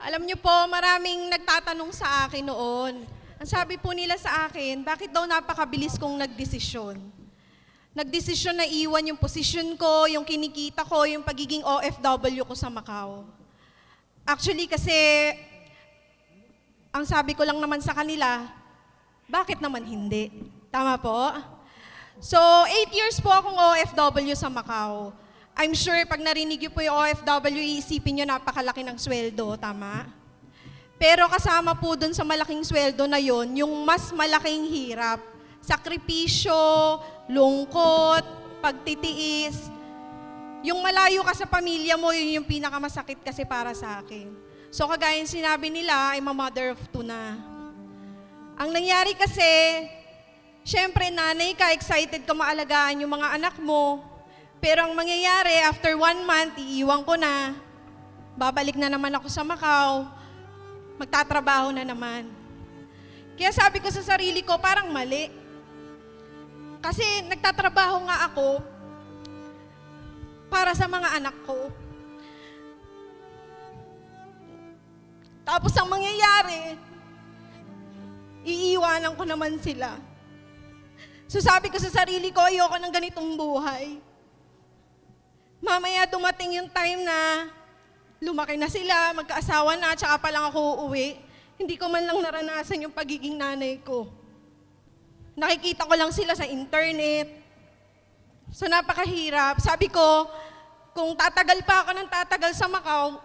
Alam niyo po, maraming nagtatanong sa akin noon. Ang sabi po nila sa akin, bakit daw napakabilis kong nagdesisyon? Nagdesisyon na iwan yung posisyon ko, yung kinikita ko, yung pagiging OFW ko sa Macau. Actually kasi, ang sabi ko lang naman sa kanila, bakit naman hindi? Tama po? So, 8 years po akong OFW sa Macau. I'm sure pag narinig niyo po yung OFW, iisipin niyo napakalaki ng sweldo, tama? Pero kasama po dun sa malaking sweldo na yon, yung mas malaking hirap. Sakripisyo, lungkot, pagtitiis. Yung malayo ka sa pamilya mo, yun yung pinakamasakit kasi para sa akin. So kagaya yung sinabi nila, I'm a mother of two na. Ang nangyari kasi, syempre nanay ka, excited ka maalagaan yung mga anak mo. Pero ang mangyayari, after 1 month, iiwan ko na. Babalik na naman ako sa Macau. Magtatrabaho na naman. Kaya sabi ko sa sarili ko, parang mali. Kasi nagtatrabaho nga ako para sa mga anak ko. Tapos ang mangyayari, iiwanan ko naman sila. So sabi ko sa sarili ko, ayoko ng ganitong buhay. Mamaya dumating yung time na lumaki na sila, magkaasawa na, tsaka pa lang ako uuwi. Hindi ko man lang naranasan yung pagiging nanay ko. Nakikita ko lang sila sa internet. So napakahirap. Sabi ko, kung tatagal pa ako ng tatagal sa Macau,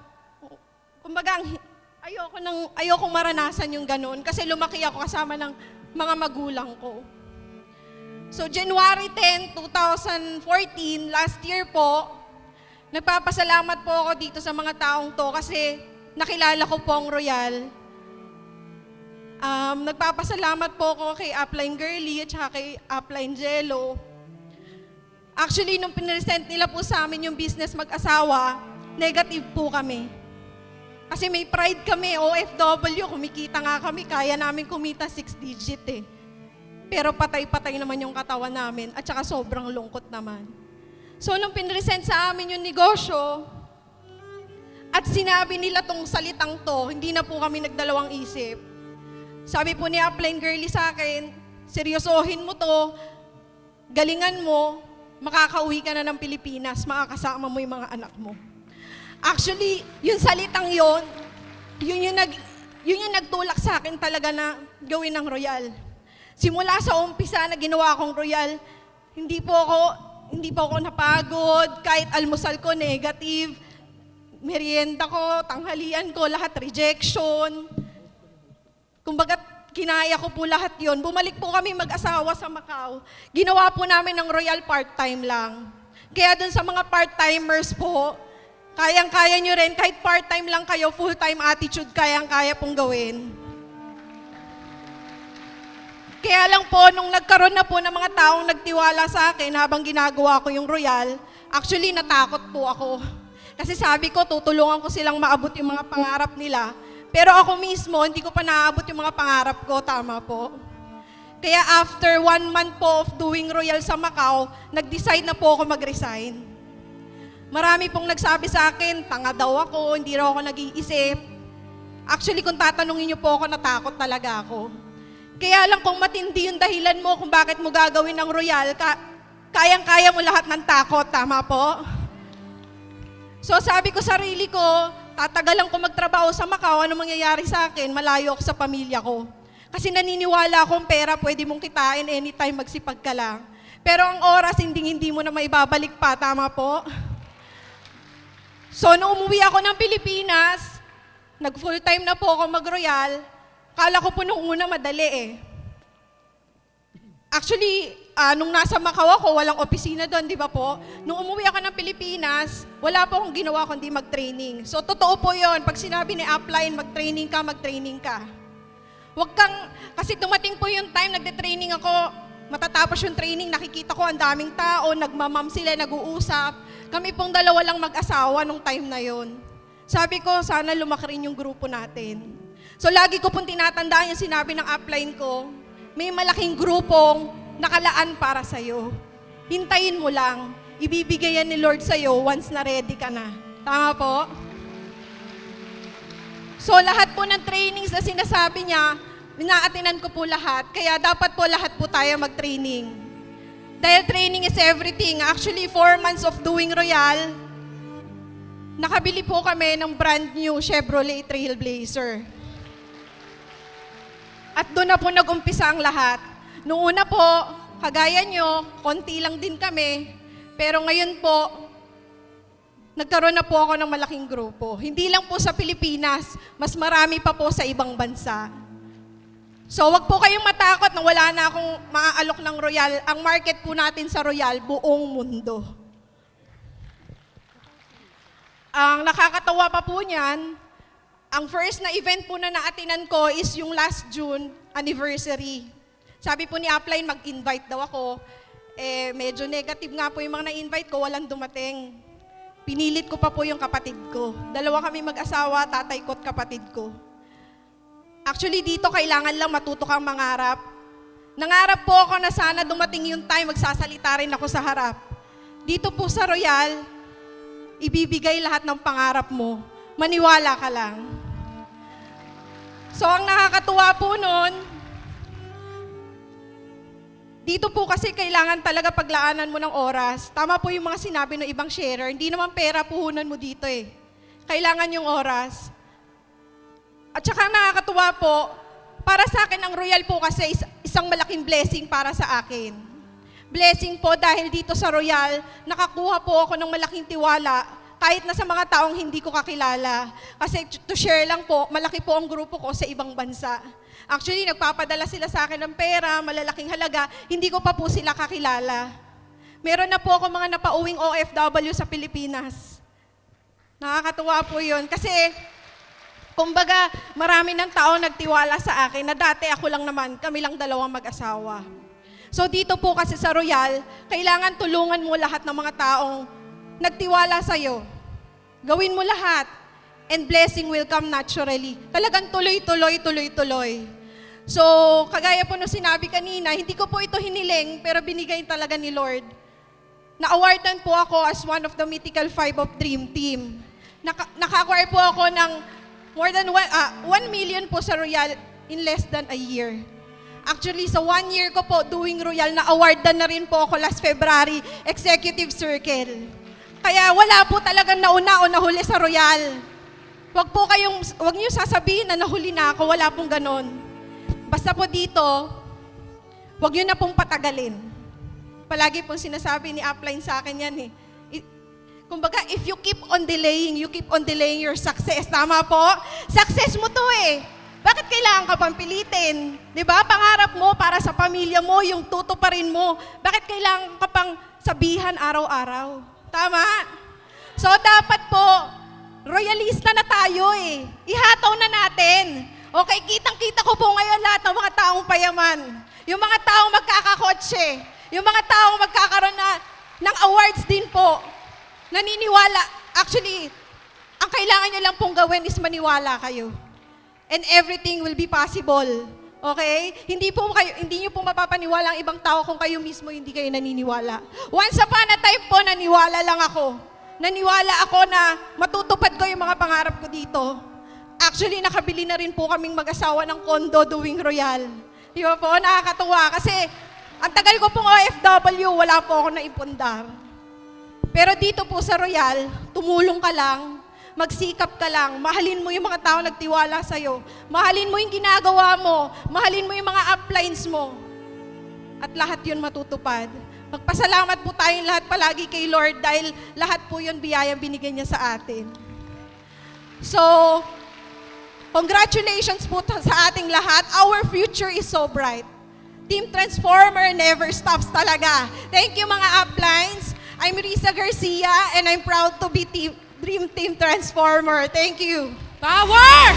kumbaga ayokong maranasan yung ganoon kasi lumaki ako kasama ng mga magulang ko. So January 10, 2014, last year po, nagpapasalamat po ako dito sa mga taong to kasi nakilala ko po ang Royal. Nagpapasalamat po ako kay Upline Girly at saka kay Upline Jello. Actually, nung pinresent nila po sa amin yung business mag-asawa, negative po kami. Kasi may pride kami, OFW, kumikita nga kami, kaya namin kumita 6 digit eh. Pero patay-patay naman yung katawan namin at saka sobrang lungkot naman. So, nung pinresent sa amin yung negosyo, at sinabi nila tong salitang to, hindi na po kami nagdalawang isip. Sabi po ni Upline Girly sa akin, seryosohin mo to, galingan mo, makakauwi ka na ng Pilipinas, makakasama mo yung mga anak mo. Actually, yung salitang yon, yun yung nagtulak sa akin talaga na gawin ng Royal. Simula sa umpisa na ginawa kong Royal, hindi po ako napagod, kahit almusal ko negative, merienda ko, tanghalian ko, lahat rejection. Kumbaga, kinaya ko po lahat yon. Bumalik po kami mag-asawa sa Macau. Ginawa po namin ng Royal part-time lang. Kaya dun sa mga part-timers po, kayang-kaya nyo rin, kahit part-time lang kayo, full-time attitude, kayang-kaya pong gawin. Kaya lang po, nung nagkaroon na po ng mga taong nagtiwala sa akin habang ginagawa ko yung Royal, actually natakot po ako. Kasi sabi ko, tutulungan ko silang maabot yung mga pangarap nila. Pero ako mismo, hindi ko pa naabot yung mga pangarap ko, tama po. Kaya after 1 month po of doing Royal sa Macau, nag-decide na po ako mag-resign. Marami pong nagsabi sa akin, tanga daw ako, hindi raw ako nag-iisip. Actually, kung tatanungin niyo po ako, natakot talaga ako. Kaya lang kung matindi yung dahilan mo kung bakit mo gagawin ng Royal, kayang-kaya mo lahat ng takot, tama po? So sabi ko sarili ko, tatagalan ko magtrabaho sa Macau, ano mangyayari sa akin, malayo ako sa pamilya ko. Kasi naniniwala akong pera pwede mong kitain anytime magsipag ka lang. Pero ang oras, hindi mo na maibabalik pa, tama po? So nung umuwi ako ng Pilipinas, nag-full time na po ako mag-Royal, kala ko po nung una madali eh. Actually, nung nasa Macau ako, walang opisina doon, di ba po? Nung umuwi ako ng Pilipinas, wala po akong ginawa kundi mag-training. So, totoo po yon. Pag sinabi ni Upline, mag-training ka, mag-training ka. Kasi dumating po yung time, nagde-training ako, matatapos yung training, nakikita ko ang daming tao, nagmamam sila, nag-uusap. Kami pong dalawa lang mag-asawa nung time na yon. Sabi ko, sana lumaki rin yung grupo natin. So, lagi ko pong tinatandaan yung sinabi ng Upline ko, may malaking grupong nakalaan para sa'yo. Hintayin mo lang. Ibibigay yan ni Lord sa'yo once na ready ka na. Tama po? So lahat po ng trainings na sinasabi niya, inaatinan ko po lahat. Kaya dapat po lahat po tayo mag-training. Dahil training is everything. Actually, 4 months of doing Royal, nakabili po kami ng brand new Chevrolet Trailblazer. At doon na po nag-umpisa ang lahat. Noong una po, kagaya nyo, konti lang din kami. Pero ngayon po, nagkaroon na po ako ng malaking grupo. Hindi lang po sa Pilipinas, mas marami pa po sa ibang bansa. So wag po kayong matakot na wala na akong maaalok ng Royal. Ang market po natin sa Royal, buong mundo. Ang nakakatawa pa po niyan, ang first na event po na naatinan ko is yung last June anniversary. Sabi po ni Upline, mag-invite daw ako. Medyo negative nga po yung mga na-invite ko, walang dumating. Pinilit ko pa po yung kapatid ko. 2 kami mag-asawa, tatay ko at kapatid ko. Actually, dito kailangan lang matuto kang mangarap. Nangarap po ako na sana dumating yung time, magsasalita rin ako sa harap. Dito po sa Royal, ibibigay lahat ng pangarap mo. Maniwala ka lang. So, ang nakakatuwa po nun, dito po kasi kailangan talaga paglaanan mo ng oras. Tama po yung mga sinabi ng ibang sharer. Hindi naman pera puhunan mo dito eh. Kailangan yung oras. At saka nakakatuwa po, para sa akin ang Royal po kasi isang malaking blessing para sa akin. Blessing po dahil dito sa Royal, nakakuha po ako ng malaking tiwala kahit na sa mga taong hindi ko kakilala. Kasi to share lang po, malaki po ang grupo ko sa ibang bansa. Actually, nagpapadala sila sa akin ng pera, malalaking halaga, hindi ko pa po sila kakilala. Meron na po ako mga napauwing OFW sa Pilipinas. Nakakatuwa po yun. Kasi, kumbaga, marami ng tao nagtiwala sa akin na dati ako lang naman, kami lang 2 mag-asawa. So dito po kasi sa Royal, kailangan tulungan mo lahat ng mga taong nagtiwala sa'yo. Gawin mo lahat. And blessing will come naturally. Talagang tuloy-tuloy. So, kagaya po nung sinabi kanina, hindi ko po ito hiniling, pero binigay talaga ni Lord. Na-awardan po ako as one of the Mythical 5 of Dream Team. Naka-acquire po ako ng more than 1 million po sa Royal in less than a year. Actually, sa 1 year ko po doing Royal, na-awardan na rin po ako last February, Executive Circle. Kaya wala po talagang nauna o nahuli sa Royal. Wag niyo sasabihin na nahuli na ako, wala pong ganon. Basta po dito, wag niyo na pong patagalin. Palagi pong sinasabi ni Upline sa akin yan eh. Kumbaga, if you keep on delaying your success. Tama po? Success mo to eh. Bakit kailangan ka pang pilitin? Diba? Pangarap mo para sa pamilya mo, yung tutuparin mo. Bakit kailangan ka pang sabihan araw-araw? Tama? So dapat po, royalista na tayo eh. Ihataw na natin. Okay, kitang-kita ko po ngayon lahat ng mga taong payaman. Yung mga taong magkakakotse. Yung mga taong magkakaroon ng awards din po. Naniniwala. Actually, ang kailangan nyo lang pong gawin is maniwala kayo. And everything will be possible. Okay? Hindi nyo po mapapaniwala ang ibang tao kung kayo mismo hindi kayo naniniwala. Once upon a time po, naniwala lang ako. Naniwala ako na matutupad ko yung mga pangarap ko dito. Actually, nakabili na rin po kaming mag-asawa ng condo doing Royal. Di ba po? Nakakatuwa. Kasi, ang tagal ko pong OFW, wala po ako naipundar. Pero dito po sa Royal, tumulong ka lang, magsikap ka lang, mahalin mo yung mga tao nagtiwala sa'yo, mahalin mo yung ginagawa mo, mahalin mo yung mga uplines mo. At lahat yun matutupad. Magpasalamat po tayong lahat palagi kay Lord dahil lahat po yun biyayang binigay niya sa atin. So, congratulations po sa ating lahat. Our future is so bright. Team Transformer never stops talaga. Thank you mga uplines. I'm Risa Garcia and I'm proud to be Dream Team Transformer. Thank you. Power!